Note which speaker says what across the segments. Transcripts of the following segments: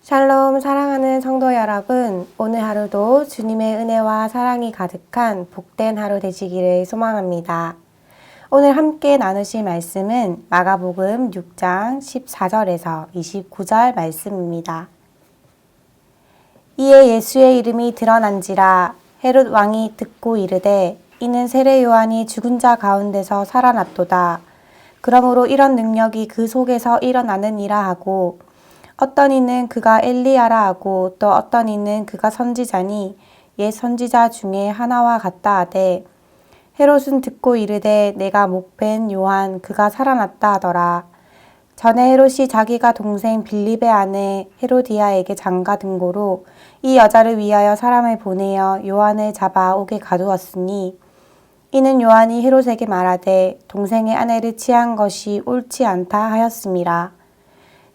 Speaker 1: 샬롬 사랑하는 성도 여러분, 오늘 하루도 주님의 은혜와 사랑이 가득한 복된 하루 되시기를 소망합니다. 오늘 함께 나누실 말씀은 마가복음 6장 14절에서 29절 말씀입니다. 이에 예수의 이름이 드러난지라 헤롯 왕이 듣고 이르되 이는 세례 요한이 죽은 자 가운데서 살아났도다. 그러므로 이런 능력이 그 속에서 일어나느니라 하고 어떤 이는 그가 엘리야라 하고 또 어떤 이는 그가 선지자니 옛 선지자 중에 하나와 같다 하되 헤롯은 듣고 이르되 내가 목벤 요한 그가 살아났다 하더라. 전에 헤롯이 자기가 동생 빌립의 아내 헤로디아에게 장가 등고로 이 여자를 위하여 사람을 보내어 요한을 잡아 옥에 가두었으니 이는 요한이 헤롯에게 말하되 동생의 아내를 취한 것이 옳지 않다 하였음이라.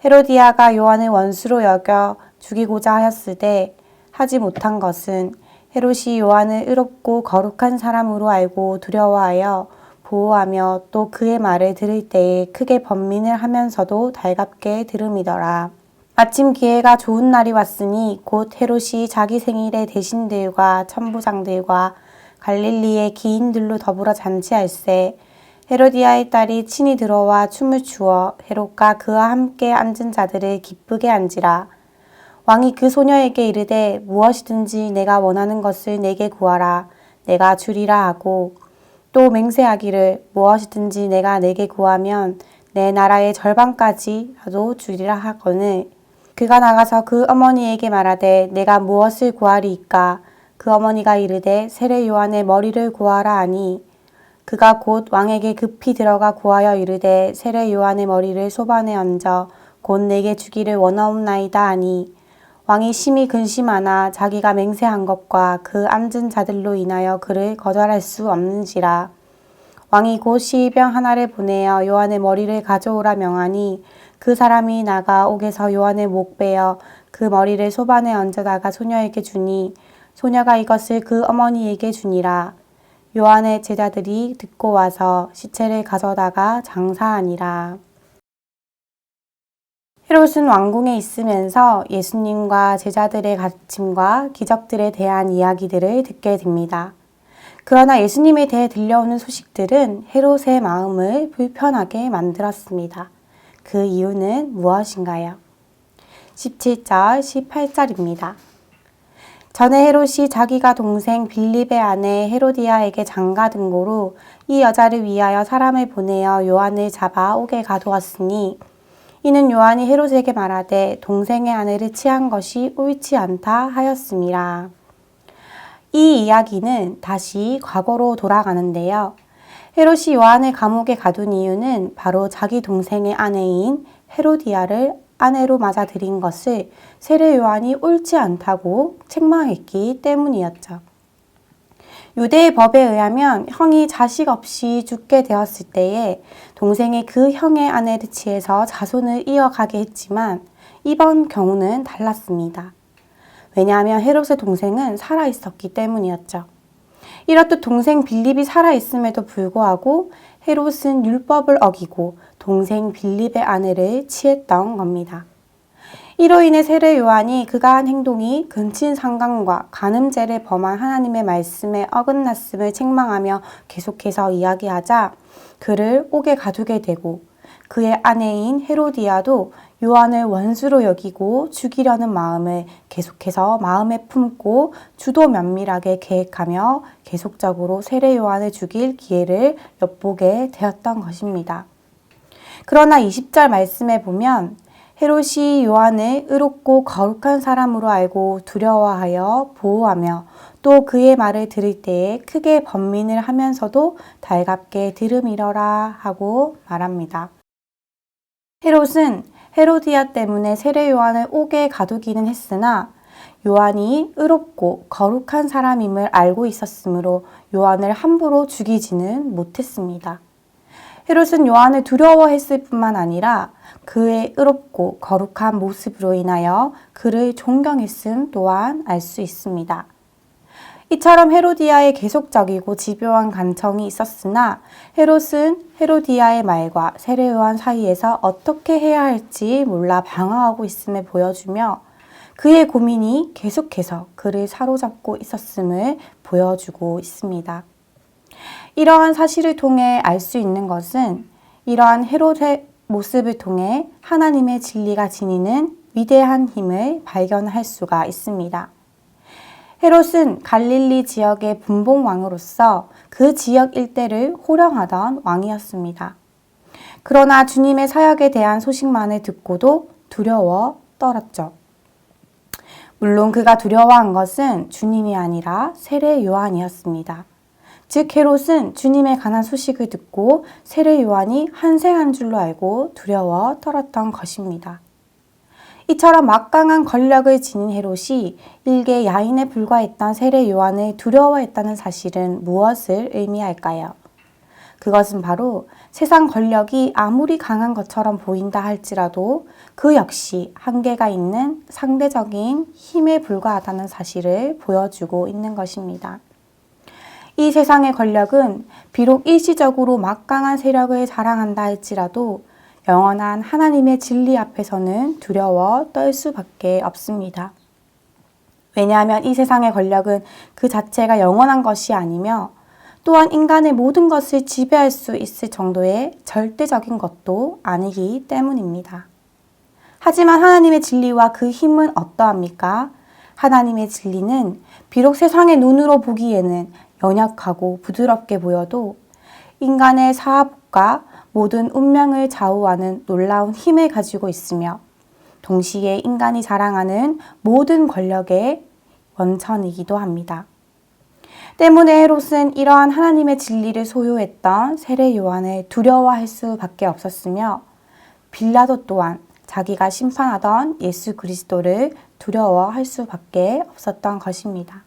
Speaker 1: 헤로디아가 요한을 원수로 여겨 죽이고자 하였으되 하지 못한 것은 헤롯이 요한을 의롭고 거룩한 사람으로 알고 두려워하여 보호하며 또 그의 말을 들을 때에 크게 번민을 하면서도 달갑게 들음이더라. 마침 기회가 좋은 날이 왔으니 곧 헤롯이 자기 생일에 대신들과 천부장들과 갈릴리의 기인들로 더불어 잔치할세 헤로디아의 딸이 친히 들어와 춤을 추어 헤롯과 그와 함께 앉은 자들을 기쁘게 한지라. 왕이 그 소녀에게 이르되 무엇이든지 내가 원하는 것을 내게 구하라. 내가 주리라 하고 또 맹세하기를 무엇이든지 내가 내게 구하면 내 나라의 절반까지라도 주리라 하거늘 그가 나가서 그 어머니에게 말하되 내가 무엇을 구하리이까. 그 어머니가 이르되 세례 요한의 머리를 구하라 하니 그가 곧 왕에게 급히 들어가 구하여 이르되 세례 요한의 머리를 소반에 얹어 곧 내게 주기를 원하옵나이다 하니 왕이 심히 근심하나 자기가 맹세한 것과 그 앉은 자들로 인하여 그를 거절할 수 없는지라. 왕이 곧 시의병 하나를 보내어 요한의 머리를 가져오라 명하니 그 사람이 나가 옥에서 요한의 목 베어 그 머리를 소반에 얹어다가 소녀에게 주니 소녀가 이것을 그 어머니에게 주니라. 요한의 제자들이 듣고 와서 시체를 가져다가 장사하니라. 헤롯은 왕궁에 있으면서 예수님과 제자들의 가르침과 기적들에 대한 이야기들을 듣게 됩니다. 그러나 예수님에 대해 들려오는 소식들은 헤롯의 마음을 불편하게 만들었습니다. 그 이유는 무엇인가요? 17절, 18절입니다. 전에 헤롯이 자기가 동생 빌립의 아내 헤로디아에게 장가 등고로 이 여자를 위하여 사람을 보내어 요한을 잡아 옥에 가두었으니 이는 요한이 헤롯에게 말하되 동생의 아내를 취한 것이 옳지 않다 하였음이라. 이 이야기는 다시 과거로 돌아가는데요. 헤롯이 요한을 감옥에 가둔 이유는 바로 자기 동생의 아내인 헤로디아를 아내로 맞아들인 것을 세례 요한이 옳지 않다고 책망했기 때문이었죠. 유대의 법에 의하면 형이 자식 없이 죽게 되었을 때에 동생이 그 형의 아내를 취해서 자손을 이어가게 했지만 이번 경우는 달랐습니다. 왜냐하면 헤롯의 동생은 살아있었기 때문이었죠. 이렇듯 동생 빌립이 살아있음에도 불구하고 헤롯은 율법을 어기고 동생 빌립의 아내를 취했던 겁니다. 이로 인해 세례 요한이 그가 한 행동이 근친상간과 간음죄를 범한 하나님의 말씀에 어긋났음을 책망하며 계속해서 이야기하자 그를 옥에 가두게 되고 그의 아내인 헤로디아도 요한을 원수로 여기고 죽이려는 마음을 계속해서 마음에 품고 주도 면밀하게 계획하며 계속적으로 세례 요한을 죽일 기회를 엿보게 되었던 것입니다. 그러나 20절 말씀에 보면 헤롯이 요한을 의롭고 거룩한 사람으로 알고 두려워하여 보호하며 또 그의 말을 들을 때에 크게 번민을 하면서도 달갑게 들음이러라 하고 말합니다. 헤롯은 헤로디아 때문에 세례 요한을 옥에 가두기는 했으나 요한이 의롭고 거룩한 사람임을 알고 있었으므로 요한을 함부로 죽이지는 못했습니다. 헤롯은 요한을 두려워했을 뿐만 아니라 그의 의롭고 거룩한 모습으로 인하여 그를 존경했음 또한 알 수 있습니다. 이처럼 헤로디아의 계속적이고 집요한 간청이 있었으나 헤롯은 헤로디아의 말과 세례 요한 사이에서 어떻게 해야 할지 몰라 방황하고 있음을 보여주며 그의 고민이 계속해서 그를 사로잡고 있었음을 보여주고 있습니다. 이러한 사실을 통해 알 수 있는 것은 이러한 헤롯의 모습을 통해 하나님의 진리가 지니는 위대한 힘을 발견할 수가 있습니다. 헤롯은 갈릴리 지역의 분봉왕으로서 그 지역 일대를 호령하던 왕이었습니다. 그러나 주님의 사역에 대한 소식만을 듣고도 두려워 떨었죠. 물론 그가 두려워한 것은 주님이 아니라 세례 요한이었습니다. 즉 헤롯은 주님에 관한 소식을 듣고 세례 요한이 한생한 줄로 알고 두려워 떨었던 것입니다. 이처럼 막강한 권력을 지닌 헤롯이 일개 야인에 불과했던 세례 요한을 두려워했다는 사실은 무엇을 의미할까요? 그것은 바로 세상 권력이 아무리 강한 것처럼 보인다 할지라도 그 역시 한계가 있는 상대적인 힘에 불과하다는 사실을 보여주고 있는 것입니다. 이 세상의 권력은 비록 일시적으로 막강한 세력을 자랑한다 할지라도 영원한 하나님의 진리 앞에서는 두려워 떨 수밖에 없습니다. 왜냐하면 이 세상의 권력은 그 자체가 영원한 것이 아니며 또한 인간의 모든 것을 지배할 수 있을 정도의 절대적인 것도 아니기 때문입니다. 하지만 하나님의 진리와 그 힘은 어떠합니까? 하나님의 진리는 비록 세상의 눈으로 보기에는 연약하고 부드럽게 보여도 인간의 사업과 모든 운명을 좌우하는 놀라운 힘을 가지고 있으며 동시에 인간이 자랑하는 모든 권력의 원천이기도 합니다. 때문에 헤롯은 이러한 하나님의 진리를 소유했던 세례 요한을 두려워할 수밖에 없었으며 빌라도 또한 자기가 심판하던 예수 그리스도를 두려워할 수밖에 없었던 것입니다.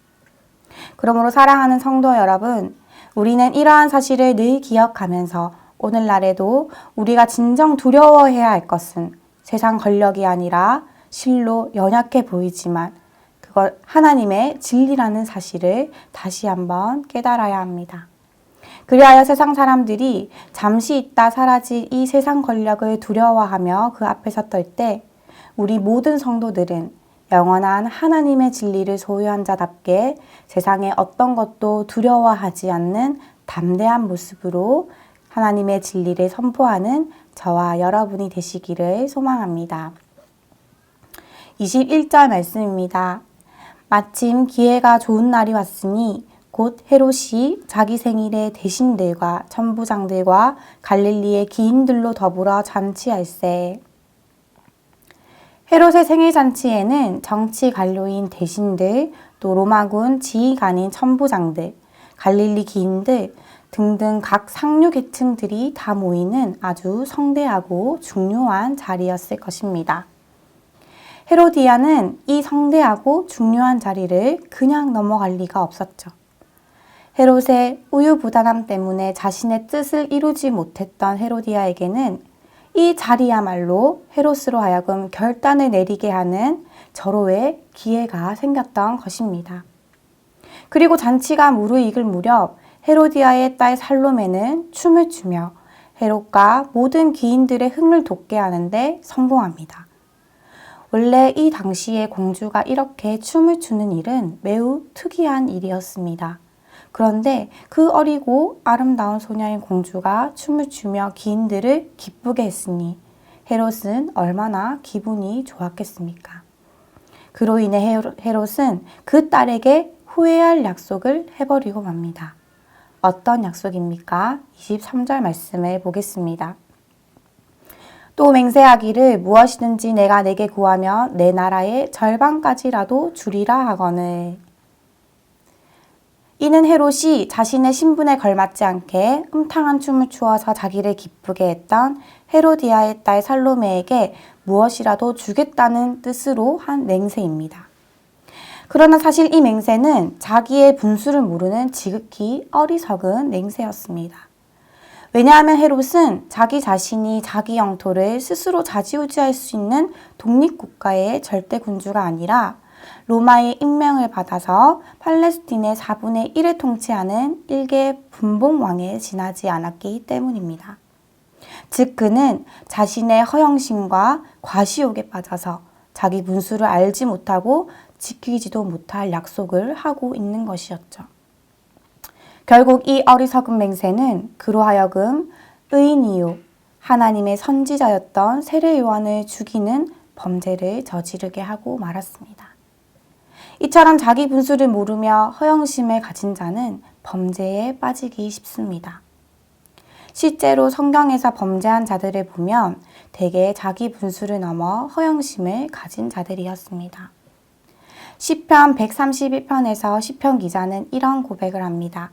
Speaker 1: 그러므로 사랑하는 성도 여러분, 우리는 이러한 사실을 늘 기억하면서 오늘날에도 우리가 진정 두려워해야 할 것은 세상 권력이 아니라 실로 연약해 보이지만 그것 하나님의 진리라는 사실을 다시 한번 깨달아야 합니다. 그리하여 세상 사람들이 잠시 있다 사라질 이 세상 권력을 두려워하며 그 앞에 섰을 때 우리 모든 성도들은 영원한 하나님의 진리를 소유한 자답게 세상의 어떤 것도 두려워하지 않는 담대한 모습으로 하나님의 진리를 선포하는 저와 여러분이 되시기를 소망합니다. 21절 말씀입니다. 마침 기회가 좋은 날이 왔으니 곧 헤롯이 자기 생일에 대신들과 천부장들과 갈릴리의 기인들로 더불어 잔치할세. 헤롯의 생일 잔치에는 정치 관료인 대신들, 또 로마군 지휘관인 천부장들, 갈릴리 기인들 등등 각 상류 계층들이 다 모이는 아주 성대하고 중요한 자리였을 것입니다. 헤로디아는 이 성대하고 중요한 자리를 그냥 넘어갈 리가 없었죠. 헤롯의 우유부단함 때문에 자신의 뜻을 이루지 못했던 헤로디아에게는 이 자리야말로 헤롯으로 하여금 결단을 내리게 하는 절호의 기회가 생겼던 것입니다. 그리고 잔치가 무르익을 무렵 헤로디아의 딸 살로메는 춤을 추며 헤롯과 모든 귀인들의 흥을 돋게 하는데 성공합니다. 원래 이 당시에 공주가 이렇게 춤을 추는 일은 매우 특이한 일이었습니다. 그런데 그 어리고 아름다운 소녀인 공주가 춤을 추며 귀인들을 기쁘게 했으니 헤롯은 얼마나 기분이 좋았겠습니까? 그로 인해 헤롯은 그 딸에게 후회할 약속을 해버리고 맙니다. 어떤 약속입니까? 23절 말씀을 보겠습니다. 또 맹세하기를 무엇이든지 내가 내게 구하면 내 나라의 절반까지라도 주리라 하거늘. 이는 헤롯이 자신의 신분에 걸맞지 않게 음탕한 춤을 추어서 자기를 기쁘게 했던 헤로디아의 딸 살로메에게 무엇이라도 주겠다는 뜻으로 한 맹세입니다. 그러나 사실 이 맹세는 자기의 분수를 모르는 지극히 어리석은 맹세였습니다. 왜냐하면 헤롯은 자기 자신이 자기 영토를 스스로 좌지우지할 수 있는 독립국가의 절대 군주가 아니라 로마의 임명을 받아서 팔레스틴의 4분의 1을 통치하는 일개 분봉왕에 지나지 않았기 때문입니다. 즉 그는 자신의 허영심과 과시욕에 빠져서 자기 분수를 알지 못하고 지키지도 못할 약속을 하고 있는 것이었죠. 결국 이 어리석은 맹세는 그로 하여금 의인이요 하나님의 선지자였던 세례 요한을 죽이는 범죄를 저지르게 하고 말았습니다. 이처럼 자기 분수를 모르며 허영심을 가진 자는 범죄에 빠지기 쉽습니다. 실제로 성경에서 범죄한 자들을 보면 대개 자기 분수를 넘어 허영심을 가진 자들이었습니다. 시편 131편에서 시편 기자는 이런 고백을 합니다.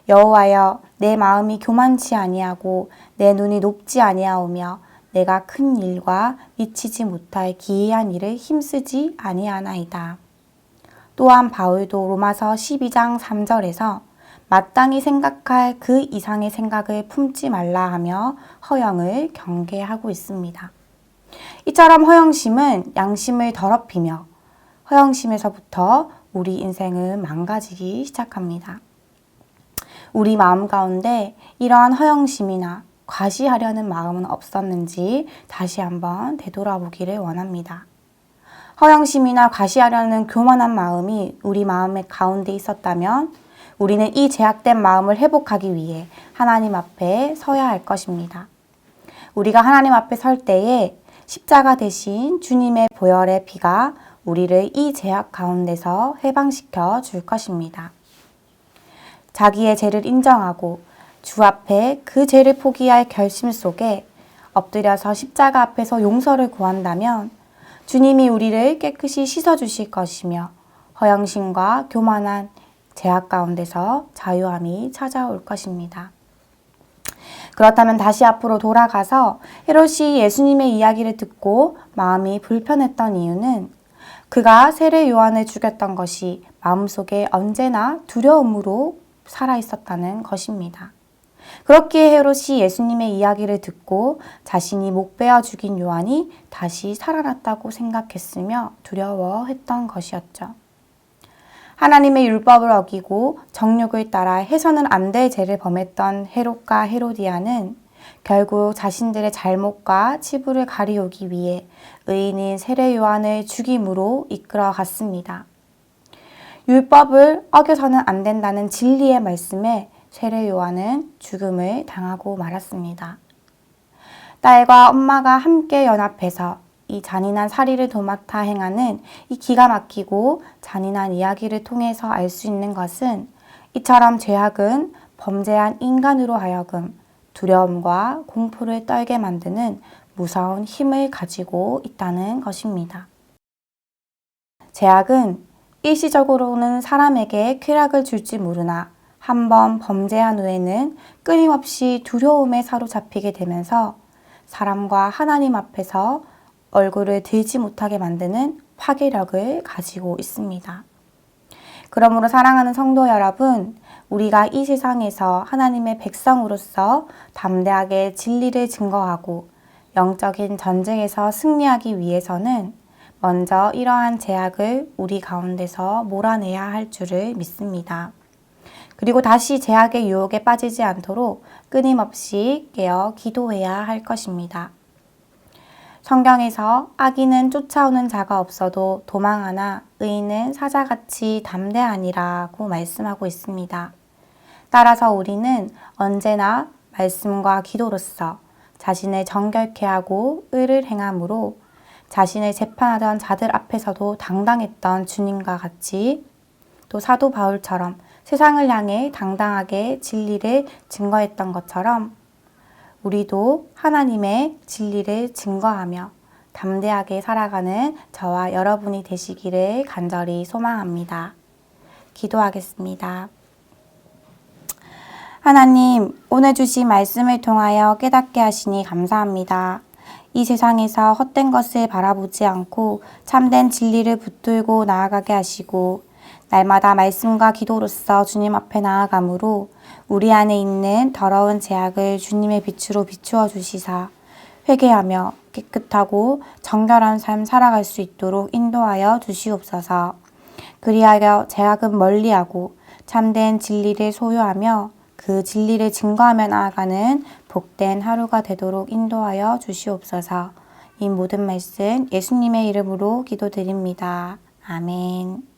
Speaker 1: 여호와여, 내 마음이 교만치 아니하고 내 눈이 높지 아니하오며 내가 큰 일과 미치지 못할 기이한 일을 힘쓰지 아니하나이다. 또한 바울도 로마서 12장 3절에서 마땅히 생각할 그 이상의 생각을 품지 말라 하며 허영을 경계하고 있습니다. 이처럼 허영심은 양심을 더럽히며 허영심에서부터 우리 인생은 망가지기 시작합니다. 우리 마음 가운데 이러한 허영심이나 과시하려는 마음은 없었는지 다시 한번 되돌아보기를 원합니다. 허영심이나 과시하려는 교만한 마음이 우리 마음의 가운데 있었다면 우리는 이 제약된 마음을 회복하기 위해 하나님 앞에 서야 할 것입니다. 우리가 하나님 앞에 설 때에 십자가 대신 주님의 보혈의 피가 우리를 이 제약 가운데서 해방시켜 줄 것입니다. 자기의 죄를 인정하고 주 앞에 그 죄를 포기할 결심 속에 엎드려서 십자가 앞에서 용서를 구한다면 주님이 우리를 깨끗이 씻어주실 것이며 허영심과 교만한 제약 가운데서 자유함이 찾아올 것입니다. 그렇다면 다시 앞으로 돌아가서 헤롯이 예수님의 이야기를 듣고 마음이 불편했던 이유는 그가 세례 요한을 죽였던 것이 마음속에 언제나 두려움으로 살아있었다는 것입니다. 그렇기에 헤롯이 예수님의 이야기를 듣고 자신이 목베어 죽인 요한이 다시 살아났다고 생각했으며 두려워했던 것이었죠. 하나님의 율법을 어기고 정욕을 따라 해서는 안 될 죄를 범했던 헤롯과 헤로디아는 결국 자신들의 잘못과 치부를 가리우기 위해 의인인 세례 요한을 죽임으로 이끌어 갔습니다. 율법을 어겨서는 안 된다는 진리의 말씀에 세례 요한은 죽음을 당하고 말았습니다. 딸과 엄마가 함께 연합해서 이 잔인한 살인을 도맡아 행하는 이 기가 막히고 잔인한 이야기를 통해서 알 수 있는 것은 이처럼 죄악은 범죄한 인간으로 하여금 두려움과 공포를 떨게 만드는 무서운 힘을 가지고 있다는 것입니다. 죄악은 일시적으로는 사람에게 쾌락을 줄지 모르나 한번 범죄한 후에는 끊임없이 두려움에 사로잡히게 되면서 사람과 하나님 앞에서 얼굴을 들지 못하게 만드는 파괴력을 가지고 있습니다. 그러므로 사랑하는 성도 여러분, 우리가 이 세상에서 하나님의 백성으로서 담대하게 진리를 증거하고 영적인 전쟁에서 승리하기 위해서는 먼저 이러한 제약을 우리 가운데서 몰아내야 할 줄을 믿습니다. 그리고 다시 제약의 유혹에 빠지지 않도록 끊임없이 깨어 기도해야 할 것입니다. 성경에서 악인은 쫓아오는 자가 없어도 도망하나 의인은 사자같이 담대하니라고 말씀하고 있습니다. 따라서 우리는 언제나 말씀과 기도로서 자신을 정결케 하고 의를 행함으로 자신을 재판하던 자들 앞에서도 당당했던 주님과 같이 또 사도 바울처럼 세상을 향해 당당하게 진리를 증거했던 것처럼 우리도 하나님의 진리를 증거하며 담대하게 살아가는 저와 여러분이 되시기를 간절히 소망합니다. 기도하겠습니다. 하나님, 오늘 주신 말씀을 통하여 깨닫게 하시니 감사합니다. 이 세상에서 헛된 것을 바라보지 않고 참된 진리를 붙들고 나아가게 하시고 날마다 말씀과 기도로서 주님 앞에 나아가므로 우리 안에 있는 더러운 죄악을 주님의 빛으로 비추어 주시사 회개하며 깨끗하고 정결한 삶 살아갈 수 있도록 인도하여 주시옵소서. 그리하여 죄악은 멀리하고 참된 진리를 소유하며 그 진리를 증거하며 나아가는 복된 하루가 되도록 인도하여 주시옵소서. 이 모든 말씀 예수님의 이름으로 기도드립니다. 아멘.